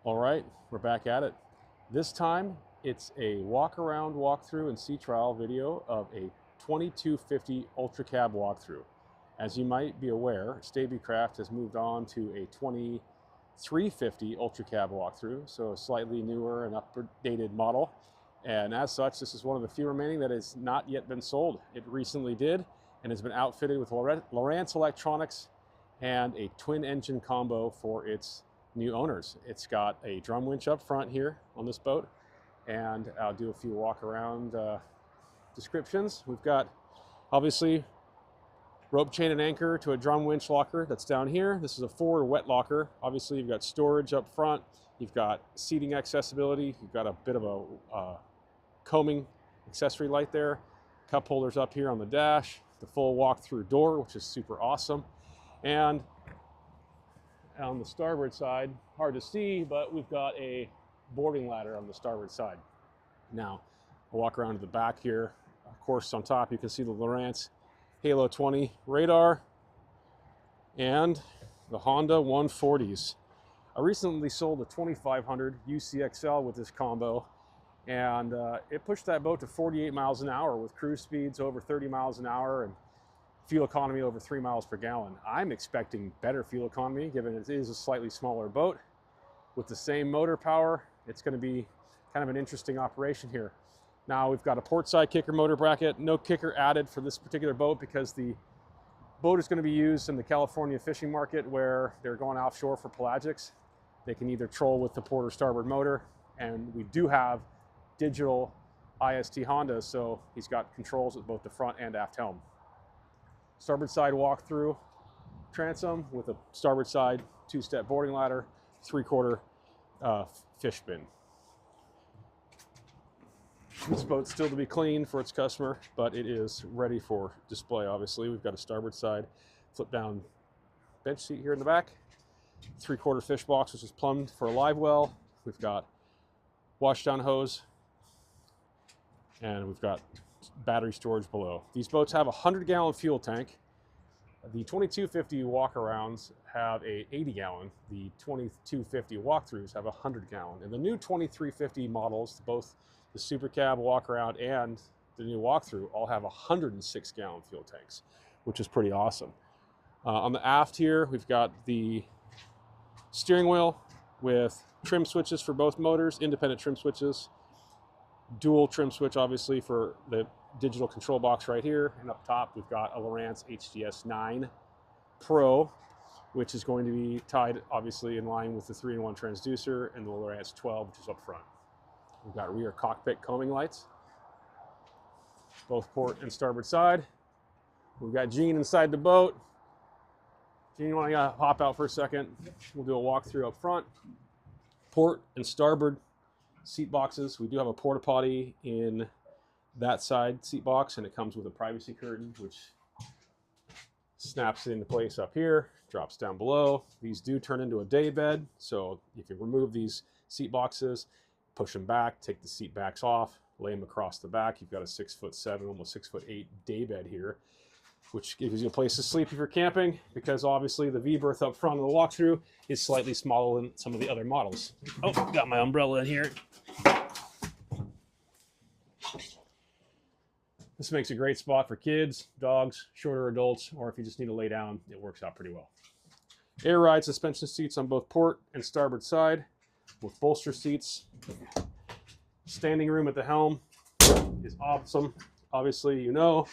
All right, we're back at it. This time, it's a walk-around, walkthrough, and sea trial video of a 2250 Ultra Cab walkthrough. As you might be aware, Stabicraft has moved on to a 2350 Ultra Cab walkthrough, so a slightly newer and updated model. And as such, this is one of the few remaining that has not yet been sold. It recently did, and has been outfitted with Lowrance electronics and a twin engine combo for its new owners. It's got a drum winch up front here on this boat, and I'll do a few walk around descriptions. We've got obviously rope chain and anchor to a drum winch locker that's down here. This is a forward wet locker. Obviously you've got storage up front, you've got seating accessibility, you've got a bit of a combing accessory light there, cup holders up here on the dash, the full walk-through door, which is super awesome. And on the starboard side, hard to see, but we've got a boarding ladder on the starboard side. Now, I'll walk around to the back here. Of course, on top you can see the Lowrance Halo 20 radar and the Honda 140s. I recently sold a 2500 UCXL with this combo, and it pushed that boat to 48 miles an hour with cruise speeds over 30 miles an hour and fuel economy over 3 miles per gallon. I'm expecting better fuel economy given it is a slightly smaller boat. With the same motor power, it's going to be kind of an interesting operation here. Now we've got a port side kicker motor bracket, no kicker added for this particular boat because the boat is going to be used in the California fishing market where they're going offshore for pelagics. They can either troll with the port or starboard motor, and we do have digital IST Hondas, so he's got controls at both the front and aft helm. Starboard side walk-through transom with a starboard side two-step boarding ladder, 3/4 fish bin. This boat's still to be cleaned for its customer, but it is ready for display. Obviously, we've got a starboard side flip-down bench seat here in the back, 3/4 fish box, which is plumbed for a live well. We've got washdown hose, and we've got battery storage below. These boats have a 100-gallon fuel tank. The 2250 walk-arounds have a 80-gallon. The 2250 walkthroughs have a 100-gallon. And the new 2350 models, both the Super Cab walk-around and the new walkthrough, all have 106-gallon fuel tanks, which is pretty awesome. On the aft here, we've got the steering wheel with trim switches for both motors, independent trim switches, dual trim switch obviously for the digital control box right here, and up top we've got a Lowrance HDS 9 Pro, which is going to be tied obviously in line with the 3-in-1 transducer, and the Lowrance 12, which is up front. We've got rear cockpit combing lights, both port and starboard side. We've got Gene inside the boat. Gene, you want to hop out for a second? We'll do a walkthrough up front. Port and starboard seat boxes. We do have a porta potty in that side seat box, and it comes with a privacy curtain which snaps into place up here, drops down below. These do turn into a day bed, so you can remove these seat boxes, push them back, take the seat backs off, lay them across the back. You've got a 6'7", almost 6'8" day bed here, which gives you a place to sleep if you're camping, because obviously the V-berth up front of the walkthrough is slightly smaller than some of the other models. Oh, got my umbrella in here. This makes a great spot for kids, dogs, shorter adults, or if you just need to lay down, it works out pretty well. Air ride suspension seats on both port and starboard side with bolster seats. Standing room at the helm is awesome. Obviously, you know,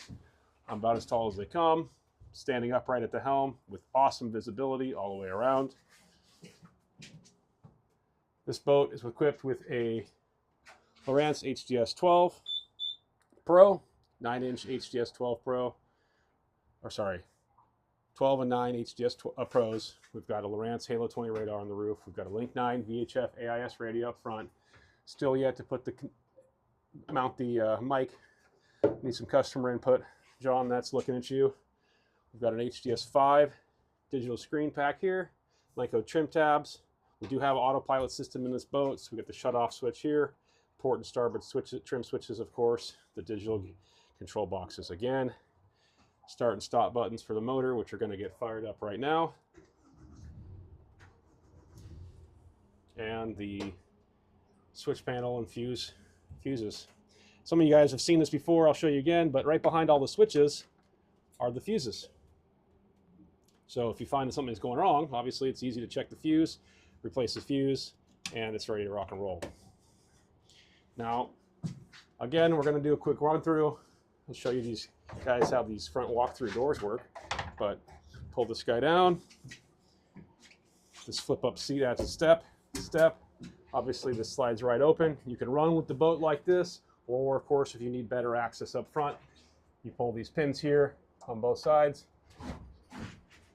I'm about as tall as they come. Standing upright at the helm with awesome visibility all the way around. This boat is equipped with a Lowrance HDS 12 Pro, 9-inch HDS 12 Pro, or sorry, 12 and 9 HDS Pros. We've got a Lowrance Halo 20 radar on the roof. We've got a Link 9 VHF AIS radio up front. Still yet to put mount the mic. Need some customer input. John, that's looking at you. We've got an HDS 5 digital screen pack here, Lenco trim tabs. We do have an autopilot system in this boat, so we got the shut-off switch here, port and starboard trim switches, of course, the digital control boxes again, start and stop buttons for the motor, which are going to get fired up right now. and the switch panel and fuses. Some of you guys have seen this before, I'll show you again, but right behind all the switches are the fuses. So if you find that something is going wrong, obviously it's easy to check the fuse, replace the fuse, and it's ready to rock and roll. Now, again, we're going to do a quick run through. I'll show you these guys how these front walk-through doors work. But pull this guy down. This flip-up seat adds a step. Obviously, this slides right open. You can run with the boat like this, or of course, if you need better access up front, you pull these pins here on both sides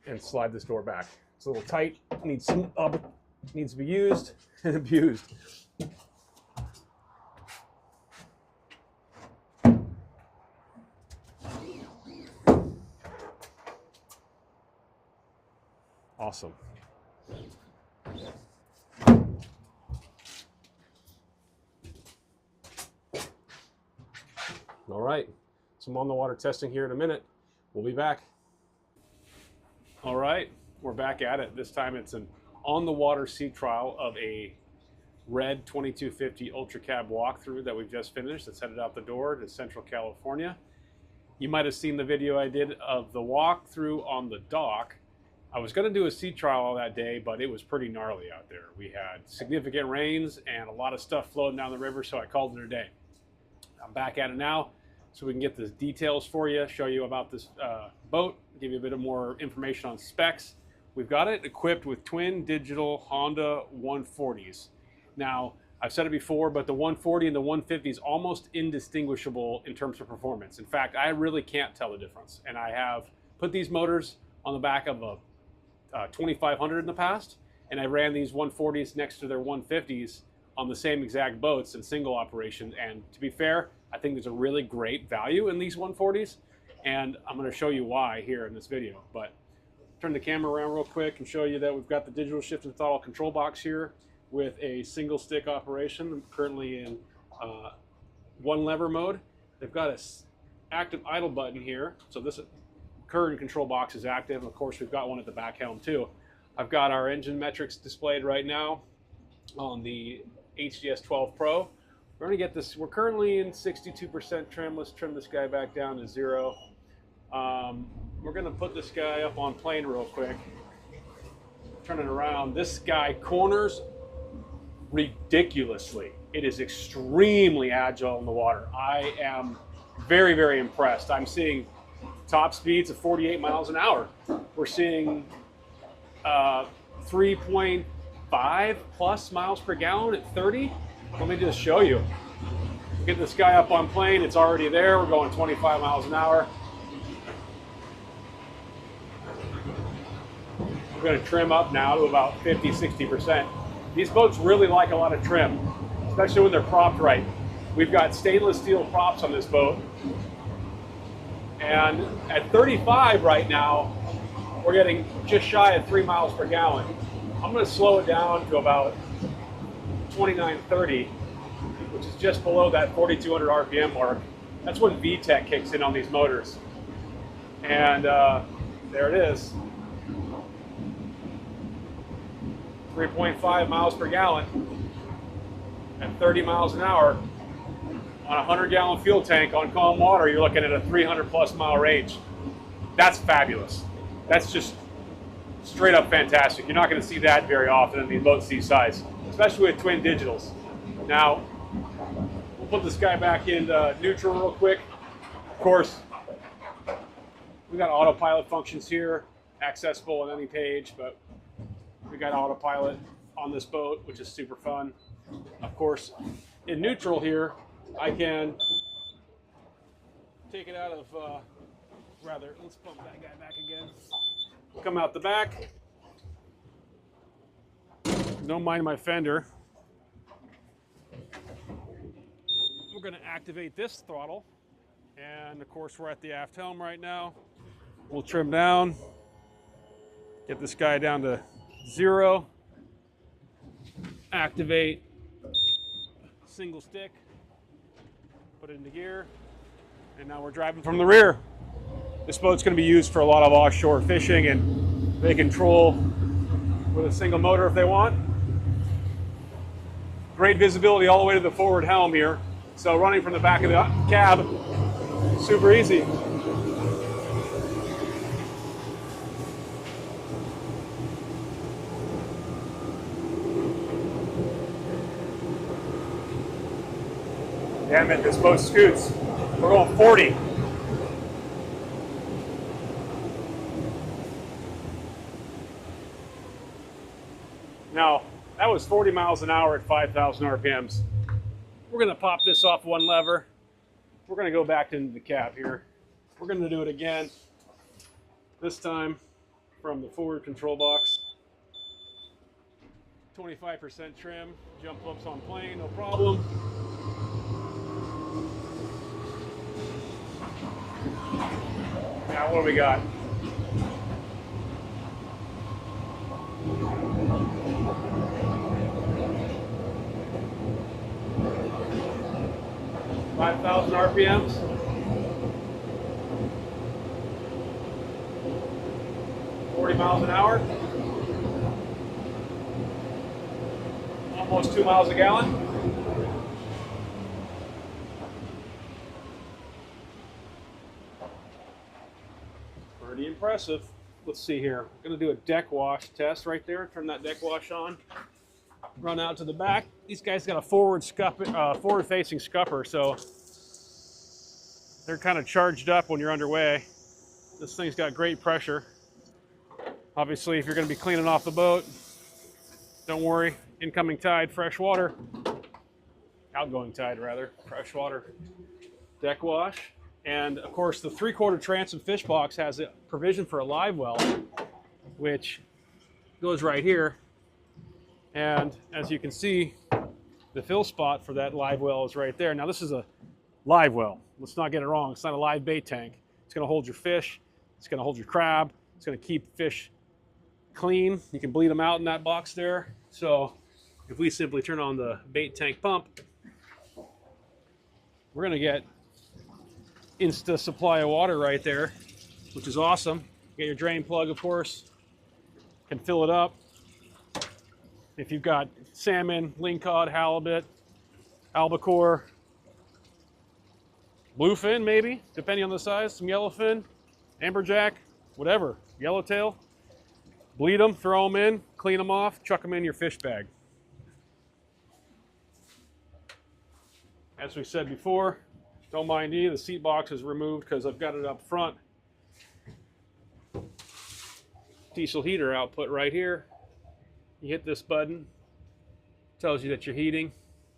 and slide this door back. It's a little tight. Needs to be used and abused. Awesome. All right, some on the water testing here in a minute. We'll be back. All right, we're back at it. This time it's an on the water sea trial of a red 2250 Ultra Cab walkthrough that we've just finished. It's headed out the door to Central California. You might have seen the video I did of the walkthrough on the dock. I was going to do a sea trial that day, but it was pretty gnarly out there. We had significant rains and a lot of stuff floating down the river, so I called it a day. I'm back at it now, so we can get the details for you, show you about this boat, give you a bit of more information on specs. We've got it equipped with twin digital Honda 140s. Now, I've said it before, but the 140 and the 150 is almost indistinguishable in terms of performance. In fact, I really can't tell the difference. And I have put these motors on the back of a 2500 in the past, and I ran these 140s next to their 150s on the same exact boats in single operation. And to be fair, I think there's a really great value in these 140s, and I'm going to show you why here in this video. But turn the camera around real quick and show you that we've got the digital shift and throttle control box here with a single stick operation. I'm currently in one lever mode. They've got an active idle button here, so this current control box is active, and of course we've got one at the back helm too. I've got our engine metrics displayed right now on the HDS 12 Pro. We're going to get this, we're currently in 62% trim. Let's trim this guy back down to 0. We're going to put this guy up on plane real quick. Turn it around. This guy corners ridiculously. It is extremely agile in the water. I am very, very impressed. I'm seeing top speeds of 48 miles an hour. We're seeing 3.5 plus miles per gallon at 30. Let me just show you. Get this guy up on plane, it's already there. We're going 25 miles an hour. We're going to trim up now to about 50-60%. These boats really like a lot of trim, especially when they're propped right. We've got stainless steel props on this boat. And at 35 right now, we're getting just shy of 3 miles per gallon. I'm going to slow it down to about 29-30, which is just below that 4,200 RPM mark. That's when VTEC kicks in on these motors. And there it is. 3.5 miles per gallon at 30 miles an hour. On a 100-gallon fuel tank on calm water, you're looking at a 300-plus mile range. That's fabulous. That's just straight up fantastic. You're not going to see that very often in these boats these size, especially with twin digitals. Now, we'll put this guy back into neutral real quick. Of course, we've got autopilot functions here, accessible on any page, but we got autopilot on this boat, which is super fun. Of course, in neutral here, I can take it out of, let's pump that guy back again. Come out the back. Don't mind my fender. We're going to activate this throttle. And of course, we're at the aft helm right now. We'll trim down, get this guy down to 0, activate single stick, put it into gear, and now we're driving from the rear. This boat's going to be used for a lot of offshore fishing, and they can troll with a single motor if they want. Great visibility all the way to the forward helm here. So running from the back of the cab, super easy. Damn it, this boat scoots. We're going 40. Now, that was 40 miles an hour at 5,000 RPMs. We're gonna pop this off one lever. We're gonna go back into the cab here. We're gonna do it again. This time from the forward control box. 25% trim, jump ups on plane, no problem. Now what do we got? $5,000 RPMs. $40 miles an hour. Almost 2 miles a gallon. Pretty impressive. Let's see here. I'm going to do a deck wash test right there. Turn that deck wash on. Run out to the back. These guys got a forward-facing scupper, so they're kind of charged up when you're underway. This thing's got great pressure. Obviously, if you're going to be cleaning off the boat, don't worry. Incoming tide, fresh water. Outgoing tide, rather. Fresh water. Deck wash. And, of course, the 3/4 transom fish box has a provision for a live well, which goes right here. And as you can see, the fill spot for that live well is right there. Now, this is a live well. Let's not get it wrong. It's not a live bait tank. It's going to hold your fish. It's going to hold your crab. It's going to keep fish clean. You can bleed them out in that box there. So if we simply turn on the bait tank pump, we're going to get insta supply of water right there, which is awesome. Get your drain plug, of course. Can fill it up. If you've got salmon, lingcod, halibut, albacore, bluefin maybe, depending on the size, some yellowfin, amberjack, whatever, yellowtail, bleed them, throw them in, clean them off, chuck them in your fish bag. As we said before, don't mind me, the seat box is removed because I've got it up front. Diesel heater output right here. You hit this button, tells you that you're heating.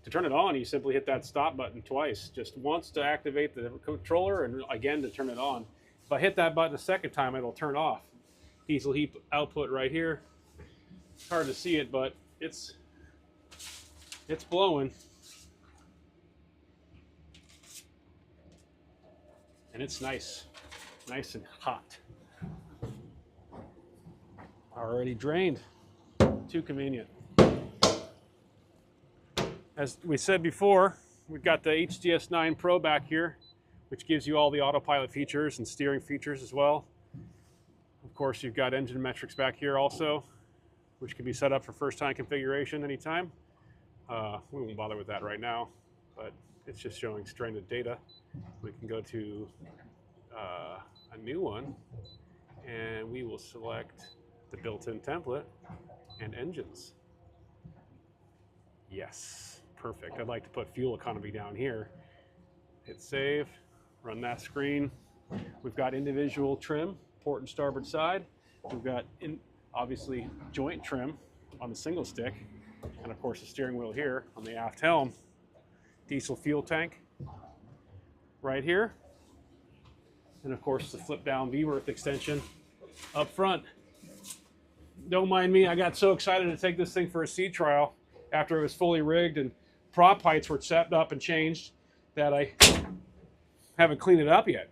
To turn it on, you simply hit that stop button twice. Just once to activate the controller and again to turn it on. If I hit that button a second time, it'll turn off. Diesel heat output right here. It's hard to see it, but it's blowing. And it's nice and hot. Already drained. Too convenient. As we said before, we've got the HDS 9 Pro back here, which gives you all the autopilot features and steering features as well. Of course, you've got engine metrics back here also, which can be set up for first-time configuration anytime. We won't bother with that right now, but it's just showing stranded data. We can go to a new one, and we will select the built-in template and engines. Yes, perfect. I'd like to put fuel economy down here. Hit save, run that screen. We've got individual trim, port and starboard side. We've got, obviously, joint trim on the single stick. And of course, the steering wheel here on the aft helm. Diesel fuel tank right here. And of course, the flip down V-berth extension up front. Don't mind me, I got so excited to take this thing for a sea trial after it was fully rigged and prop heights were set up and changed that I haven't cleaned it up yet.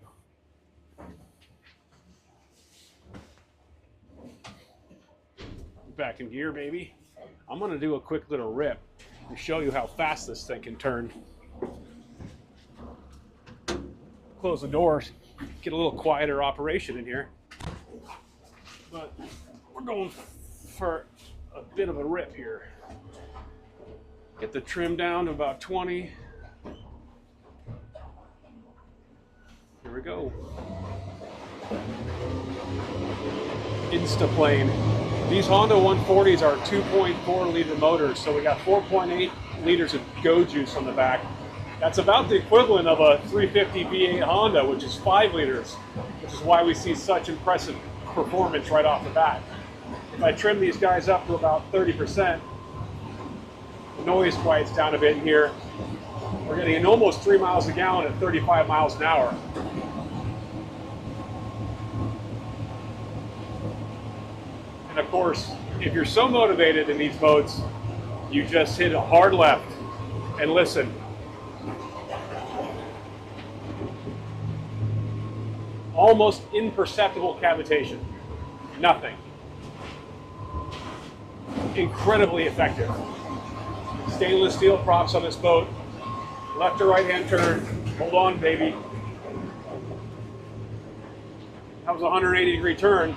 Back in gear, baby. I'm gonna do a quick little rip and show you how fast this thing can turn. Close the doors, get a little quieter operation in here. But we're going for a bit of a rip here. Get the trim down to about 20. Here we go. Instaplane. These Honda 140s are 2.4 liter motors, so we got 4.8 liters of go juice on the back. That's about the equivalent of a 350 V8 Honda, which is 5 liters, which is why we see such impressive performance right off the bat. If I trim these guys up to about 30%, the noise quiets down a bit here. We're getting an almost 3 miles a gallon at 35 miles an hour. And of course, if you're so motivated in these boats, you just hit a hard left and listen. Almost imperceptible cavitation. Nothing. Incredibly effective. Stainless steel props on this boat. Left to right hand turn. Hold on, baby. That was a 180-degree turn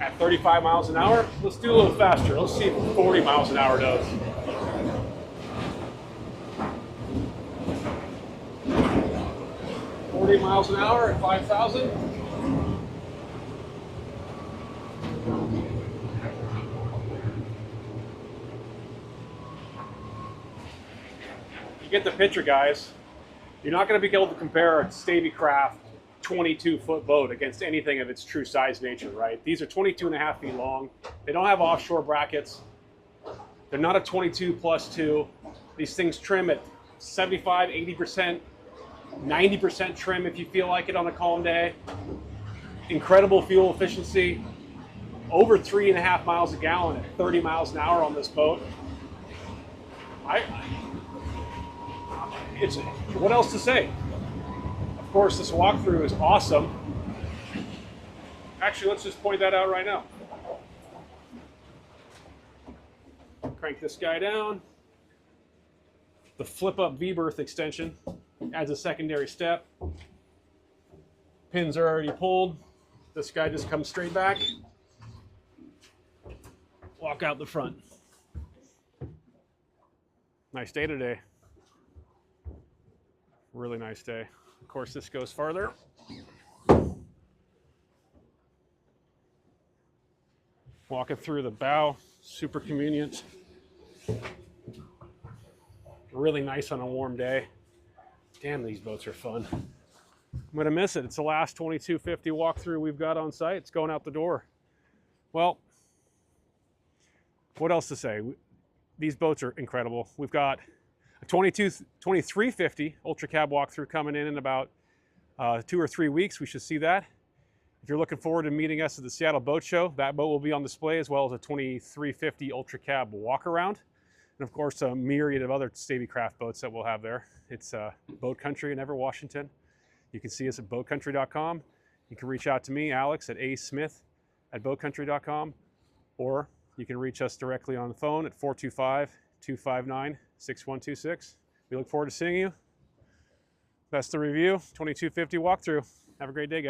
at 35 miles an hour. Let's do a little faster. Let's see what 40 miles an hour does. Miles an hour at 5,000. You get the picture, guys. You're not going to be able to compare a Stabicraft 22-foot boat against anything of its true size nature, right? These are 22.5 feet long. They don't have offshore brackets. They're not a 22+2. These things trim at 75, 80%. 90% trim if you feel like it on a calm day. Incredible fuel efficiency. Over 3.5 miles a gallon at 30 miles an hour on this boat. What else to say? Of course, this walkthrough is awesome. Actually, let's just point that out right now. Crank this guy down. The flip-up V-berth extension adds a secondary step. Pins are already pulled. This guy just comes straight back. Walk out the front. Nice day today. Really nice day. Of course, this goes farther. Walking through the bow, super convenient. Really nice on a warm day. Damn, these boats are fun. I'm gonna miss it. It's the last 2250 walkthrough we've got on site. It's going out the door. Well, what else to say? These boats are incredible. We've got a 2350 Ultra Cab walkthrough coming in about 2 or 3 weeks. We should see that. If you're looking forward to meeting us at the Seattle Boat Show, that boat will be on display, as well as a 2350 Ultra Cab walk around. And of course, a myriad of other Stabicraft boats that we'll have there. It's Boat Country in Everett, Washington. You can see us at boatcountry.com. You can reach out to me, Alex, at asmith@boatcountry.com, or you can reach us directly on the phone at 425-259-6126. We look forward to seeing you. That's the review, 2250 walkthrough. Have a great day, guys.